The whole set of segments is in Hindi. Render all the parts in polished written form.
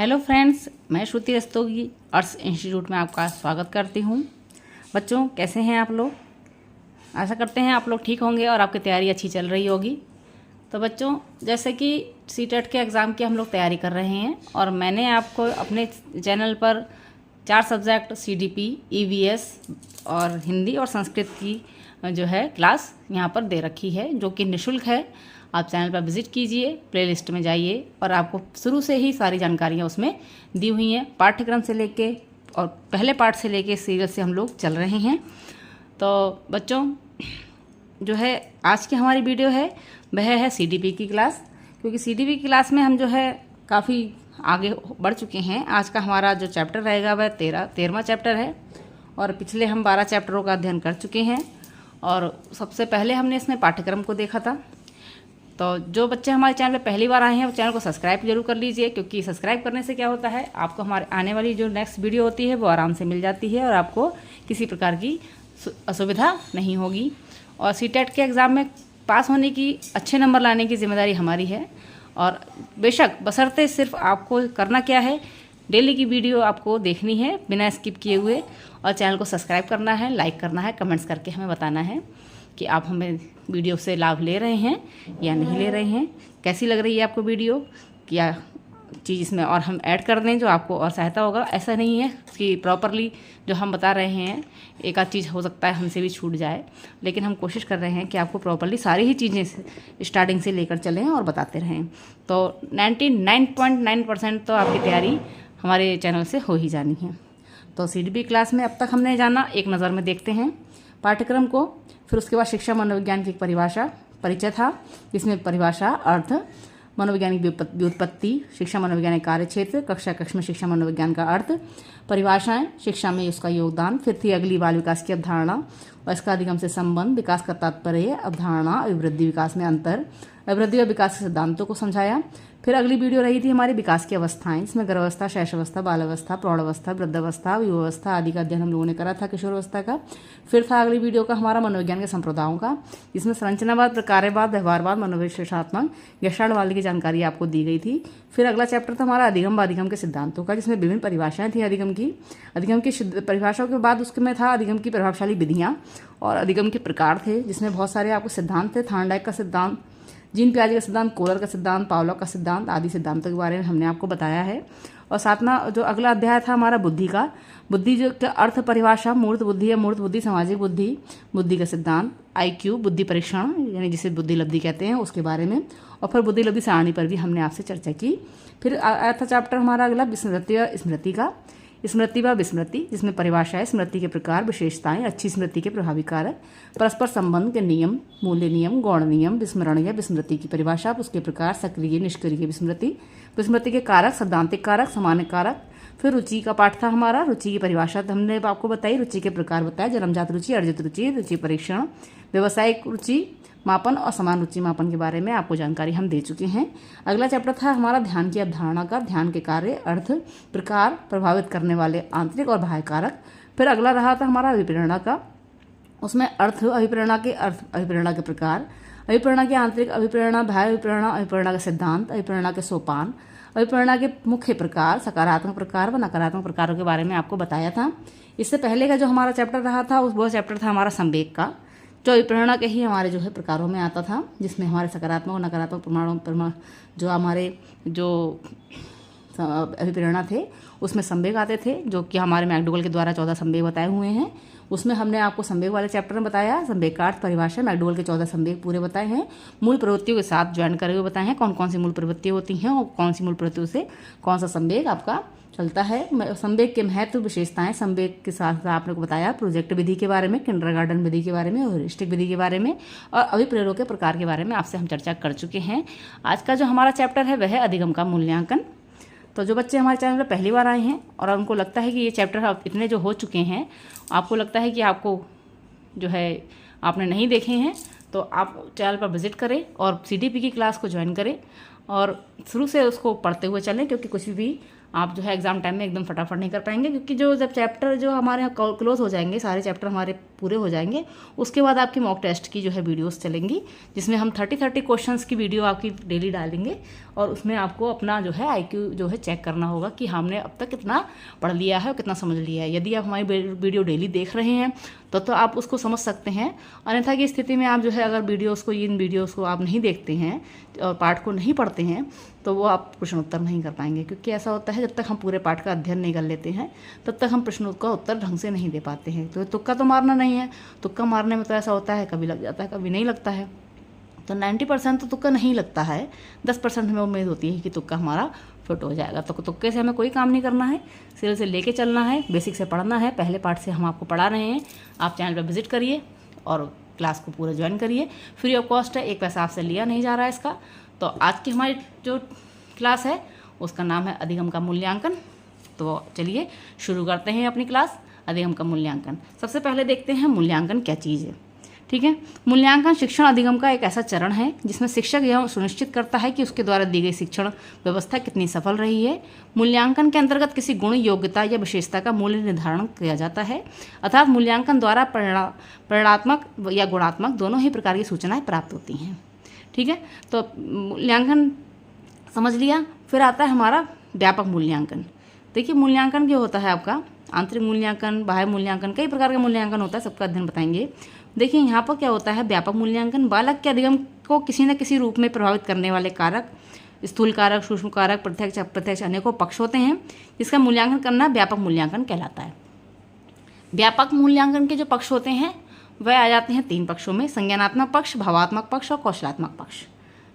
हेलो फ्रेंड्स, मैं श्रुति रस्तोगी अर्ट्स इंस्टीट्यूट में आपका स्वागत करती हूँ। बच्चों, कैसे हैं आप लोग? आशा करते हैं आप लोग ठीक होंगे और आपकी तैयारी अच्छी चल रही होगी। तो बच्चों, जैसे कि सीटेट के एग्ज़ाम की हम लोग तैयारी कर रहे हैं और मैंने आपको अपने चैनल पर 4 सब्जेक्ट CDP, EVS और हिंदी और संस्कृत की जो है क्लास यहाँ पर दे रखी है, जो कि निःशुल्क है। आप चैनल पर विज़िट कीजिए, प्लेलिस्ट में जाइए और आपको शुरू से ही सारी जानकारियाँ उसमें दी हुई हैं। पाठ्यक्रम से लेके और पहले पार्ट से लेके सीरियल से हम लोग चल रहे हैं। तो बच्चों, जो है आज की हमारी वीडियो है वह है CDP की क्लास, क्योंकि CDP की क्लास में हम जो है काफ़ी आगे बढ़ चुके हैं। आज का हमारा जो चैप्टर रहेगा वह 13वां चैप्टर है और पिछले हम 12 चैप्टरों का अध्ययन कर चुके हैं। और सबसे पहले हमने इसमें पाठ्यक्रम को देखा था। तो जो बच्चे हमारे चैनल पे पहली बार आए हैं वो चैनल को सब्सक्राइब जरूर कर लीजिए, क्योंकि सब्सक्राइब करने से क्या होता है, आपको हमारे आने वाली जो नेक्स्ट वीडियो होती है वो आराम से मिल जाती है और आपको किसी प्रकार की असुविधा नहीं होगी। और सीटेट के एग्ज़ाम में पास होने की, अच्छे नंबर लाने की जिम्मेदारी हमारी है। और बेशक बशर्ते सिर्फ आपको करना क्या है, डेली की वीडियो आपको देखनी है बिना स्किप किए हुए, और चैनल को सब्सक्राइब करना है, लाइक करना है, कमेंट्स करके हमें बताना है कि आप हमें वीडियो से लाभ ले रहे हैं या नहीं ले रहे हैं, कैसी लग रही है आपको वीडियो, क्या चीज़ इसमें और हम ऐड कर दें जो आपको और सहायता होगा। ऐसा नहीं है कि प्रॉपरली जो हम बता रहे हैं एक आध चीज़ हो सकता है हमसे भी छूट जाए, लेकिन हम कोशिश कर रहे हैं कि आपको प्रॉपरली सारी ही चीज़ें स्टार्टिंग से लेकर चलें और बताते रहें। तो 99.9% तो आपकी तैयारी हमारे चैनल से हो ही जानी है। तो CDP क्लास में अब तक हमने जाना, एक नज़र में देखते हैं पाठ्यक्रम को। फिर उसके बाद शिक्षा मनोविज्ञान की परिचय था, जिसमें परिभाषा, अर्थ, मनोवैज्ञानिक व्युत्पत्ति, शिक्षा मनोवैज्ञानिक कार्यक्षेत्र, कक्षा में शिक्षा मनोविज्ञान का अर्थ, परिभाषाएं, शिक्षा में उसका योगदान। फिर थी अगली बाल विकास की अवधारणा और इसका अधिगम से संबंध, विकास का तात्पर्य, अवधारणा, अभिवृद्धि विकास में अंतर, अभिवृद्धि और विकास के सिद्धांतों को समझाया। फिर अगली वीडियो रही थी हमारी विकास की अवस्थाएं, इसमें गर्भावस्था, शैशवावस्था, बालावस्था, प्रौढ़ावस्था, वृद्धावस्था, युवावस्था आदि का अध्ययन हम लोगों ने करा था, किशोरावस्था का। फिर था अगली वीडियो का हमारा मनोविज्ञान के संप्रदायों का, जिसमें संरचनावाद, प्रकार्यवाद, व्यवहारवाद, मनोविश्लेषणात्मक, गैस्टाल्टवाद की जानकारी आपको दी गई थी। फिर अगला चैप्टर था हमारा अधिगम के सिद्धांतों का, जिसमें विभिन्न परिभाषाएं थी अधिगम की परिभाषाओं के बाद उसमें था अधिगम की प्रभावशाली विधियाँ और अधिगम के प्रकार थे, जिसमें बहुत सारे आपको सिद्धांत थे। थॉर्नडाइक का सिद्धांत, जीन पियाजे का सिद्धांत, कोलर का सिद्धांत, पावलोव का सिद्धांत आदि सिद्धांतों के बारे में हमने आपको बताया है। और सातवां जो अगला अध्याय था हमारा बुद्धि का, बुद्धि जो का अर्थ, परिभाषा, मूर्त बुद्धि या मूर्त बुद्धि, सामाजिक बुद्धि, बुद्धि का सिद्धांत, IQ, बुद्धि परीक्षण यानी जिसे बुद्धि लब्धि कहते हैं, उसके बारे में। और फिर बुद्धि लब्धि सारणी पर भी हमने आपसे चर्चा की। फिर आया था चैप्टर हमारा अगला स्मृति व स्मृति का, स्मृति व विस्मृति, जिसमें परिभाषाएं, स्मृति के प्रकार, विशेषताएं, अच्छी स्मृति के प्रभावी कारक, परस्पर संबंध के नियम, मूल्य नियम, गौण नियम, विस्मरण या विस्मृति की परिभाषा, उसके प्रकार, सक्रिय निष्क्रिय विस्मृति, विस्मृति के कारक, सैद्धांतिक कारक, सामान्य कारक। फिर रुचि का पाठ था हमारा, रुचि की परिभाषा हमने आपको बताई, रुचि के प्रकार बताया, जन्मजात रुचि, अर्जित रुचि, रुचि परीक्षण, व्यावसायिक रुचि मापन और समान रुचि मापन के बारे में आपको जानकारी हम दे चुके हैं। अगला चैप्टर था हमारा ध्यान की अवधारणा का, ध्यान के कार्य, अर्थ, प्रकार, प्रभावित करने वाले आंतरिक और बाह्य कारक। फिर अगला रहा था हमारा अभिप्रेरणा का, उसमें अर्थ, अभिप्रेरणा के अर्थ, अभिप्रेरणा के प्रकार, अभिप्रेरणा की आंतरिक अभिप्रेरणा, बाह्य अभिप्रेरणा, अभिप्रेरणा का सिद्धांत, अभिप्रेरणा के सोपान, अभिप्रेरणा के मुख्य प्रकार, सकारात्मक प्रकार व नकारात्मक प्रकारों के बारे में आपको बताया था। इससे पहले का जो हमारा चैप्टर रहा था वो चैप्टर था हमारा संवेग का, जो अभिप्रेरणा के ही हमारे जो है प्रकारों में आता था, जिसमें हमारे सकारात्मक और नकारात्मक जो हमारे जो अभिप्रेरणा थे उसमें संवेग आते थे, जो कि हमारे मैकडोगल के द्वारा 14 संवेग बताए हुए हैं। उसमें हमने आपको संवेग वाले चैप्टर में बताया, संवेग का अर्थ, परिभाषा, मैकडोगल के 14 संवेग पूरे बताए हैं, मूल प्रवृत्तियों के साथ ज्वाइन करे हुए बताए हैं कौन कौन सी मूल प्रवृत्तियाँ होती हैं और कौन सी मूल प्रवृत्तियों से कौन सा संवेग आपका चलता है। संवेग के महत्व, विशेषताएं, संवेग के साथ आपने को बताया प्रोजेक्ट विधि के बारे में, किंडरगार्टन विधि के बारे में, ह्यूरिस्टिक विधि के बारे में और अभिप्रेरणा के प्रकार के बारे में आपसे हम चर्चा कर चुके हैं। आज का जो हमारा चैप्टर है वह है अधिगम का मूल्यांकन। तो जो बच्चे हमारे चैनल पर पहली बार आए हैं और उनको लगता है कि ये चैप्टर इतने जो हो चुके हैं, आपको लगता है कि आपको जो है आपने नहीं देखे हैं, तो आप चैनल पर विजिट करें और CDP की क्लास को ज्वाइन करें और शुरू से उसको पढ़ते हुए चलें, क्योंकि कुछ भी आप जो है एग्जाम टाइम में एकदम फटाफट नहीं कर पाएंगे, क्योंकि जब चैप्टर जो हमारे यहाँ क्लोज हो जाएंगे, सारे चैप्टर हमारे पूरे हो जाएंगे, उसके बाद आपकी मॉक टेस्ट की जो है वीडियोस चलेंगी, जिसमें हम 30 क्वेश्चंस की वीडियो आपकी डेली डालेंगे और उसमें आपको अपना जो है IQ जो है चेक करना होगा कि हमने अब तक कितना पढ़ लिया है और कितना समझ लिया है। यदि आप हमारी वीडियो डेली देख रहे हैं तो आप उसको समझ सकते हैं। अन्यथा की स्थिति में आप जो है अगर इन वीडियोज़ को आप नहीं देखते हैं और पाठ को नहीं पढ़ते हैं तो वो आप प्रश्न उत्तर नहीं कर पाएंगे, क्योंकि ऐसा होता है जब तक हम पूरे पाठ का अध्ययन नहीं कर लेते हैं तब तक हम प्रश्नों का उत्तर ढंग से नहीं दे पाते हैं। तो तुक्का तो मारना नहीं है, तुक्का मारने में तो ऐसा होता है कभी लग जाता है कभी नहीं लगता है। तो 90% तो तुक्का नहीं लगता है, 10% हमें उम्मीद होती है कि तुक्का हमारा फिट हो जाएगा। तो तुक्के से हमें कोई काम नहीं करना है, सिरे से लेके चलना है, बेसिक से पढ़ना है। पहले पार्ट से हम आपको पढ़ा रहे हैं, आप चैनल पर विजिट करिए और क्लास को पूरा ज्वाइन करिए। फ्री ऑफ कॉस्ट है, एक पैसा आपसे लिया नहीं जा रहा है इसका। तो आज की हमारी जो क्लास है उसका नाम है अधिगम का मूल्यांकन। तो चलिए शुरू करते हैं अपनी क्लास अधिगम का मूल्यांकन। सबसे पहले देखते हैं मूल्यांकन क्या चीज़ है। ठीक है, मूल्यांकन शिक्षण अधिगम का एक ऐसा चरण है जिसमें शिक्षक यह सुनिश्चित करता है कि उसके द्वारा दी गई शिक्षण व्यवस्था कितनी सफल रही है। मूल्यांकन के अंतर्गत किसी गुण, योग्यता या विशेषता का मूल्य निर्धारण किया जाता है, अर्थात मूल्यांकन द्वारा परिणात्मक या गुणात्मक दोनों ही प्रकार की सूचनाएं प्राप्त होती हैं। ठीक है, तो मूल्यांकन समझ लिया। फिर आता है हमारा व्यापक मूल्यांकन। देखिए मूल्यांकन क्या होता है आपका, आंतरिक मूल्यांकन, बाह्य मूल्यांकन, कई प्रकार का मूल्यांकन होता है, सबका अध्ययन बताएंगे। देखिए यहाँ पर क्या होता है, व्यापक मूल्यांकन बालक के अधिगम को किसी न किसी रूप में प्रभावित करने वाले कारक, स्थूल कारक, सूक्ष्म कारक, प्रत्यक्ष अप्रत्यक्ष अनेकों पक्ष होते हैं, जिसका मूल्यांकन करना व्यापक मूल्यांकन कहलाता है। व्यापक मूल्यांकन के जो पक्ष होते हैं वह आ जाते हैं 3 पक्षों में, संज्ञानात्मक पक्ष, भावात्मक पक्ष और कौशलात्मक पक्ष।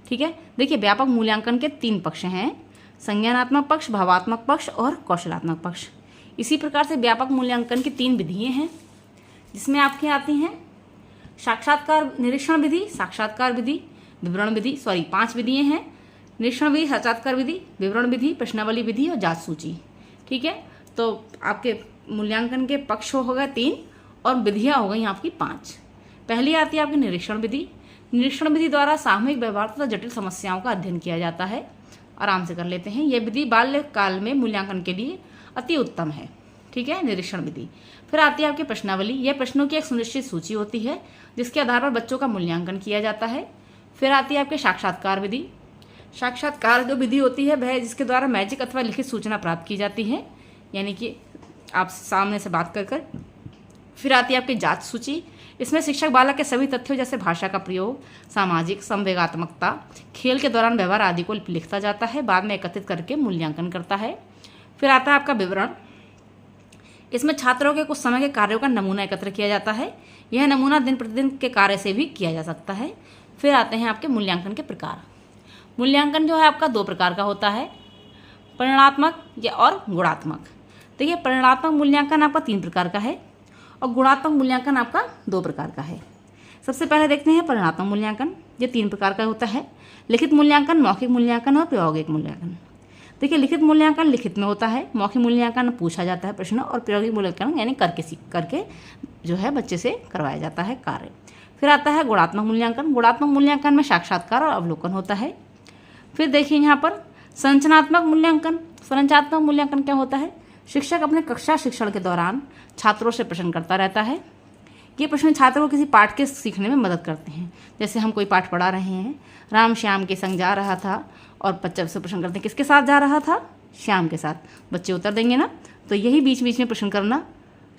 ठीक है, देखिए व्यापक मूल्यांकन के 3 पक्ष हैं, संज्ञानात्मक पक्ष, भावात्मक पक्ष और कौशलात्मक पक्ष। इसी प्रकार से व्यापक मूल्यांकन की 3 विधियाँ हैं, जिसमें आपके आती हैं साक्षात्कार, निरीक्षण विधि, साक्षात्कार विधि, विवरण विधि। 5 विधियाँ हैं, निरीक्षण विधि, साक्षात्कार विधि, विवरण विधि, प्रश्नावली विधि और जांच सूची। ठीक है, तो आपके मूल्यांकन के पक्ष हो गए 3 और विधियाँ हो गई आपकी 5। पहली आती है आपकी निरीक्षण विधि। निरीक्षण विधि द्वारा सामूहिक व्यवहार तथा जटिल समस्याओं का अध्ययन किया जाता है। आराम से कर लेते हैं। यह विधि बाल्यकाल में मूल्यांकन के लिए अति उत्तम है। ठीक है, निरीक्षण विधि। फिर आती है आपकी प्रश्नावली। यह प्रश्नों की एक सुनिश्चित सूची होती है जिसके आधार पर बच्चों का मूल्यांकन किया जाता है। फिर आती है आपके साक्षात्कार विधि। साक्षात्कार जो विधि होती है वह जिसके द्वारा मैजिक अथवा लिखित सूचना प्राप्त की जाती है, यानी कि आप सामने से बात कर। फिर आती है आपकी जांच सूची। इसमें शिक्षक बालक के सभी तथ्यों जैसे भाषा का प्रयोग, सामाजिक संवेगात्मकता, खेल के दौरान व्यवहार आदि को लिखता जाता है, बाद में एकत्रित करके मूल्यांकन करता है। फिर आता है आपका विवरण। इसमें छात्रों के कुछ समय के कार्यों का नमूना एकत्र किया जाता है। यह नमूना दिन प्रतिदिन के कार्य से भी किया जा सकता है। फिर आते हैं आपके मूल्यांकन के प्रकार। मूल्यांकन जो है आपका 2 प्रकार का होता है, परिणात्मक या और गुणात्मक। देखिए परिणात्मक मूल्यांकन आपका 3 प्रकार का है और गुणात्मक मूल्यांकन आपका 2 प्रकार का है। सबसे पहले देखते हैं परिणात्मक मूल्यांकन। ये 3 प्रकार का होता है, लिखित मूल्यांकन, मौखिक मूल्यांकन और प्रायोगिक मूल्यांकन। देखिए लिखित मूल्यांकन लिखित में होता है, मौखिक मूल्यांकन पूछा जाता है प्रश्न, और प्रायोगिक मूल्यांकन यानी करके जो है बच्चे से करवाया जाता है कार्य। फिर आता है गुणात्मक मूल्यांकन। गुणात्मक मूल्यांकन में साक्षात्कार और अवलोकन होता है। फिर देखिए यहाँ पर संरचनात्मक मूल्यांकन। संरचनात्मक मूल्यांकन क्या होता है, शिक्षक अपने कक्षा शिक्षण के दौरान छात्रों से प्रश्न करता रहता है। ये प्रश्न छात्रों को किसी पाठ के सीखने में मदद करते हैं। जैसे हम कोई पाठ पढ़ा रहे हैं, राम श्याम के संग जा रहा था, और बच्चे से प्रश्न करते हैं किसके साथ जा रहा था, श्याम के साथ। बच्चे उत्तर देंगे ना। तो यही बीच बीच में प्रश्न करना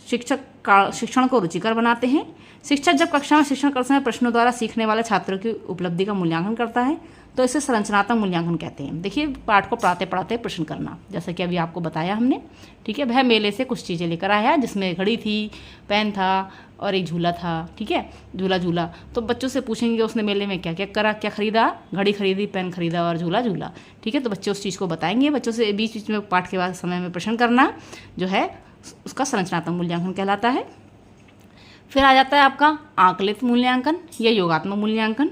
शिक्षण को रुचिकर बनाते हैं। शिक्षक जब कक्षा में शिक्षण करते समय प्रश्नों द्वारा सीखने वाले छात्रों की उपलब्धि का मूल्यांकन करता है, तो इसे संरचनात्मक मूल्यांकन कहते हैं। देखिए पाठ को पढ़ाते पढ़ाते प्रश्न करना, जैसा कि अभी आपको बताया हमने। ठीक है, वह मेले से कुछ चीज़ें लेकर आया जिसमें घड़ी थी, पेन था और एक झूला था। ठीक है, झूला। तो बच्चों से पूछेंगे उसने मेले में क्या क्या करा, क्या खरीदा, घड़ी खरीदी, पेन खरीदा और झूला। ठीक है, तो बच्चे उस चीज़ को बताएंगे। बच्चों से बीच बीच में पाठ के बाद समय में प्रश्न करना जो है उसका संरचनात्मक मूल्यांकन कहलाता है। फिर आ जाता है आपका आंकलित मूल्यांकन या योगात्मक मूल्यांकन।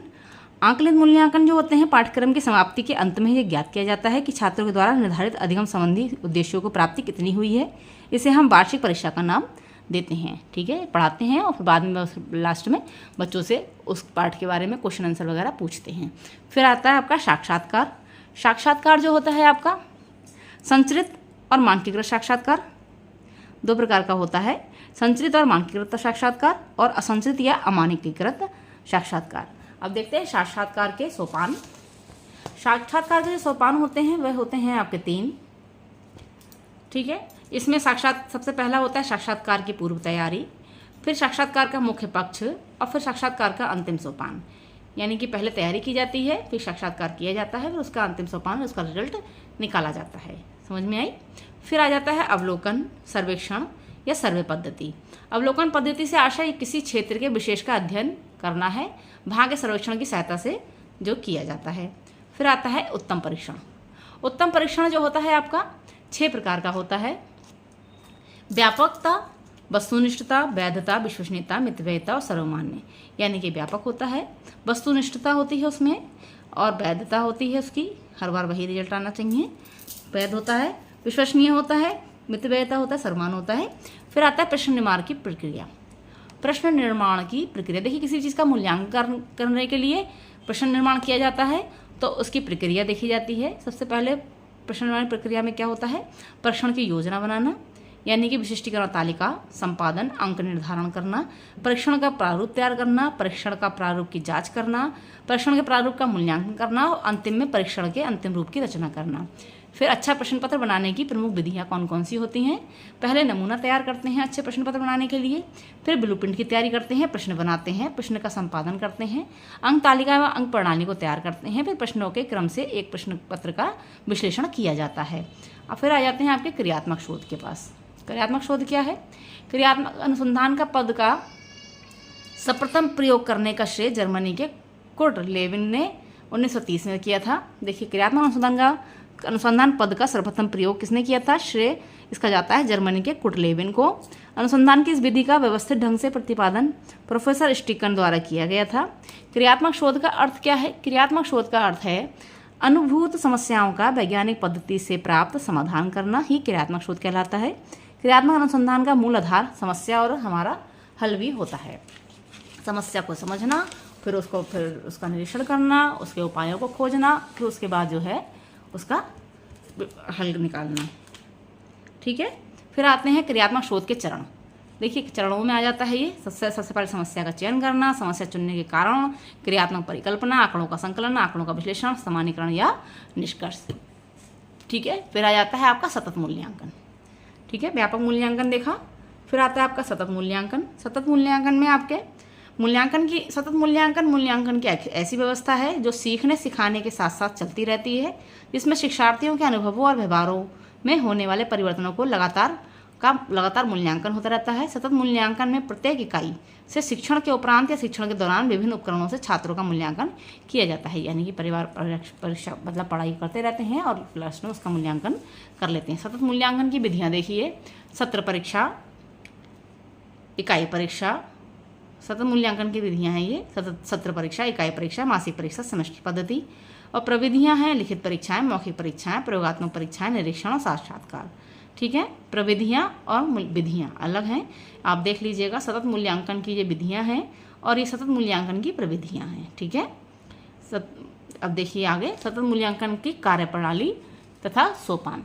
आंकलित मूल्यांकन जो होते हैं, पाठ्यक्रम की समाप्ति के अंत में ये ज्ञात किया जाता है कि छात्रों के द्वारा निर्धारित अधिगम संबंधी उद्देश्यों को प्राप्ति कितनी हुई है। इसे हम वार्षिक परीक्षा का नाम देते हैं। ठीक है, पढ़ाते हैं और फिर बाद में लास्ट में बच्चों से उस पाठ के बारे में क्वेश्चन आंसर वगैरह पूछते हैं। फिर आता है आपका साक्षात्कार। साक्षात्कार जो होता है आपका संचरित और मानकीकृत साक्षात्कार। 2 प्रकार का होता है, संचरित और मानकीकृत साक्षात्कार और असंचरित या अमानकीकृत साक्षात्कार। अब देखते हैं साक्षात्कार के सोपान। साक्षात्कार के जो सोपान होते हैं वह होते हैं आपके 3। ठीक है, इसमें सबसे पहला होता है साक्षात्कार की पूर्व तैयारी, फिर साक्षात्कार का मुख्य पक्ष और फिर साक्षात्कार का अंतिम सोपान। यानी कि पहले तैयारी की जाती है, फिर साक्षात्कार किया जाता है, फिर उसका अंतिम सोपान, उसका रिजल्ट निकाला जाता है। समझ में आई? फिर आ जाता है अवलोकन, सर्वेक्षण या सर्वे पद्धति। अवलोकन पद्धति से आशय किसी क्षेत्र के विशेष का अध्ययन करना है, भाग्य सर्वेक्षण की सहायता से जो किया जाता है। फिर आता है उत्तम परीक्षण। उत्तम परीक्षण जो होता है आपका 6 प्रकार का होता है। व्यापकता, वस्तुनिष्ठता, वैधता, विश्वसनीयता, मितव्ययता और सर्वमान्य। यानी कि व्यापक होता है, वस्तुनिष्ठता होती है उसमें, और वैधता होती है उसकी, हर बार वही रिजल्ट आना चाहिए, वैध होता है, विश्वसनीय होता है, मितव्ययता होता है, सर्वमान होता है। फिर आता है प्रश्न निर्माण की प्रक्रिया। प्रश्न निर्माण की प्रक्रिया, देखिए किसी चीज़ का मूल्यांकन करने के लिए प्रश्न निर्माण किया जाता है तो उसकी प्रक्रिया देखी जाती है। सबसे पहले प्रश्न निर्माण प्रक्रिया में क्या होता है? परीक्षण की योजना बनाना, यानी कि विशिष्टीकरण तालिका, संपादन, अंक निर्धारण करना, परीक्षण का प्रारूप तैयार करना, परीक्षण का प्रारूप की जांच करना, परीक्षण के प्रारूप का मूल्यांकन करना और अंतिम में परीक्षण के अंतिम रूप की रचना करना। फिर अच्छा प्रश्न पत्र बनाने की प्रमुख विधियां कौन कौन सी होती हैं? पहले नमूना तैयार करते हैं अच्छे प्रश्न पत्र बनाने के लिए, फिर ब्लूप्रिंट की तैयारी करते हैं, प्रश्न बनाते हैं, प्रश्न का संपादन करते हैं, अंक तालिका व अंक प्रणाली को तैयार करते हैं, फिर प्रश्नों के क्रम से एक प्रश्न पत्र का विश्लेषण किया जाता है। अब फिर आ जाते हैं आपके क्रियात्मक शोध के पास। क्रियात्मक शोध क्या है? क्रियात्मक अनुसंधान का पद का सर्वप्रथम प्रयोग करने का श्रेय जर्मनी के कुर्ट लेविन ने 1930 में किया था। देखिए, क्रियात्मक अनुसंधान पद का सर्वप्रथम प्रयोग किसने किया था? श्रेय इसका जाता है जर्मनी के कुर्ट लेविन को। अनुसंधान की इस विधि का व्यवस्थित ढंग से प्रतिपादन प्रोफेसर स्टिकन द्वारा किया गया था। क्रियात्मक शोध का अर्थ क्या है? क्रियात्मक शोध का अर्थ है अनुभूत समस्याओं का वैज्ञानिक पद्धति से प्राप्त समाधान करना ही क्रियात्मक शोध कहलाता है। क्रियात्मक अनुसंधान का मूल आधार समस्या और हमारा हल भी होता है। समस्या को समझना, फिर उसका निरीक्षण करना, उसके उपायों को खोजना, फिर उसके बाद जो है उसका हल निकालना। ठीक है, फिर आते हैं क्रियात्मक शोध के चरण। देखिए, चरणों में आ जाता है ये। सबसे पहले समस्या का चयन करना, समस्या चुनने के कारण, क्रियात्मक परिकल्पना, आंकड़ों का संकलन, आंकड़ों का विश्लेषण, सामान्यीकरण या निष्कर्ष। ठीक है, फिर आ जाता है आपका सतत मूल्यांकन। ठीक है, व्यापक मूल्यांकन देखा, फिर आता है आपका सतत मूल्यांकन। सतत मूल्यांकन में आपके सतत मूल्यांकन की ऐसी व्यवस्था है जो सीखने सिखाने के साथ साथ चलती रहती है, जिसमें शिक्षार्थियों के अनुभवों और व्यवहारों में होने वाले परिवर्तनों को लगातार मूल्यांकन होता रहता है। सतत मूल्यांकन में प्रत्येक इकाई से शिक्षण के उपरांत या शिक्षण के दौरान विभिन्न उपकरणों से छात्रों का मूल्यांकन किया जाता है। यानी कि परिवार परीक्षा मतलब पढ़ाई करते रहते हैं और लास्ट में उसका मूल्यांकन कर लेते हैं। सतत मूल्यांकन की विधियाँ देखिए, सत्र परीक्षा, इकाई परीक्षा। सतत मूल्यांकन की विधियाँ हैं ये, सत्र परीक्षा, इकाई परीक्षा, मासिक परीक्षा, सेमेस्टर पद्धति। और प्रविधियाँ हैं लिखित परीक्षाएं, मौखिक परीक्षाएं, प्रयोगात्मक परीक्षाएं, निरीक्षण और साक्षात्कार। ठीक है, प्रविधियाँ और विधियाँ अलग हैं, आप देख लीजिएगा। सतत मूल्यांकन की ये विधियाँ हैं और ये सतत मूल्यांकन की प्रविधियाँ हैं। ठीक है, अब देखिए आगे सतत मूल्यांकन की कार्यप्रणाली तथा सोपान।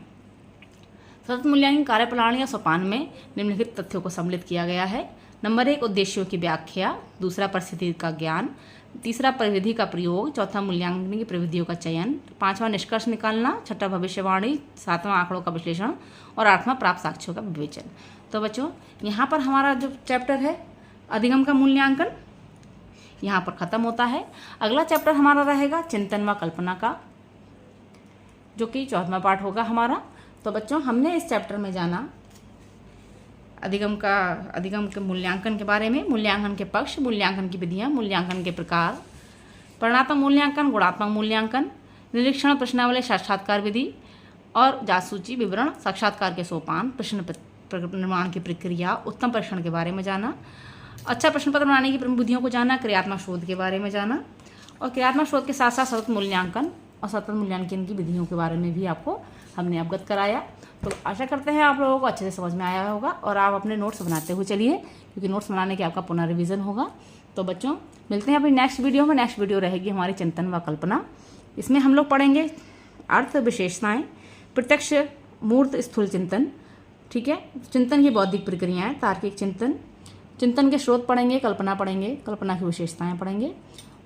सतत मूल्यांकन कार्यप्रणाली या सोपान में निम्नलिखित तथ्यों को सम्मिलित किया गया है। नंबर 1, उद्देश्यों की व्याख्या। दूसरा, परिस्थिति का ज्ञान। तीसरा, प्रविधि का प्रयोग। चौथा, मूल्यांकन की प्रविधियों का चयन। पांचवा, निष्कर्ष निकालना। छठा, भविष्यवाणी। सातवां, आंकड़ों का विश्लेषण। और आठवां, प्राप्त साक्ष्यों का विवेचन। तो बच्चों, यहाँ पर हमारा जो चैप्टर है अधिगम का मूल्यांकन यहाँ पर खत्म होता है। अगला चैप्टर हमारा रहेगा चिंतन व कल्पना का, जो कि 14वां पार्ट होगा हमारा। तो बच्चों, हमने इस चैप्टर में जाना अधिगम के मूल्यांकन के बारे में, मूल्यांकन के पक्ष, मूल्यांकन की विधियाँ, मूल्यांकन के प्रकार, परिणात्मक मूल्यांकन, गुणात्मक मूल्यांकन, निरीक्षण, प्रश्नावली, साक्षात्कार विधि और जासूची विवरण, साक्षात्कार के सोपान, प्रश्न निर्माण की प्रक्रिया, उत्तम परीक्षण के बारे में जाना, अच्छा प्रश्न पत्र बनाने की प्रमुख विधियों को जाना, क्रियात्मक शोध के बारे में जाना और क्रियात्मक शोध के साथ साथ सतत मूल्यांकन और सतत मूल्यांकन की विधियों के बारे में भी आपको हमने अवगत कराया। तो आशा करते हैं आप लोगों को अच्छे से समझ में आया होगा और आप अपने नोट्स बनाते हुए चलिए, क्योंकि नोट्स बनाने के आपका पुनः रिवीजन होगा। तो बच्चों, मिलते हैं अपनी नेक्स्ट वीडियो में। नेक्स्ट वीडियो रहेगी हमारी चिंतन व कल्पना। इसमें हम लोग पढ़ेंगे अर्थ विशेषताएं, प्रत्यक्ष मूर्त स्थूल चिंतन। ठीक है, चिंतन की बौद्धिक प्रक्रियाएं, तार्किक चिंतन, चिंतन के स्रोत पढ़ेंगे, कल्पना पढ़ेंगे, कल्पना की विशेषताएं पढ़ेंगे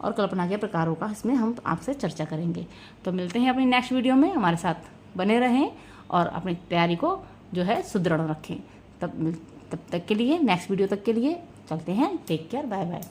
और कल्पना के प्रकारों का इसमें हम आपसे चर्चा करेंगे। तो मिलते हैं अपनी नेक्स्ट वीडियो में, हमारे साथ बने रहें और अपनी तैयारी को जो है सुदृढ़ रखें। तब तक के लिए, नेक्स्ट वीडियो तक के लिए चलते हैं। Take care, bye bye.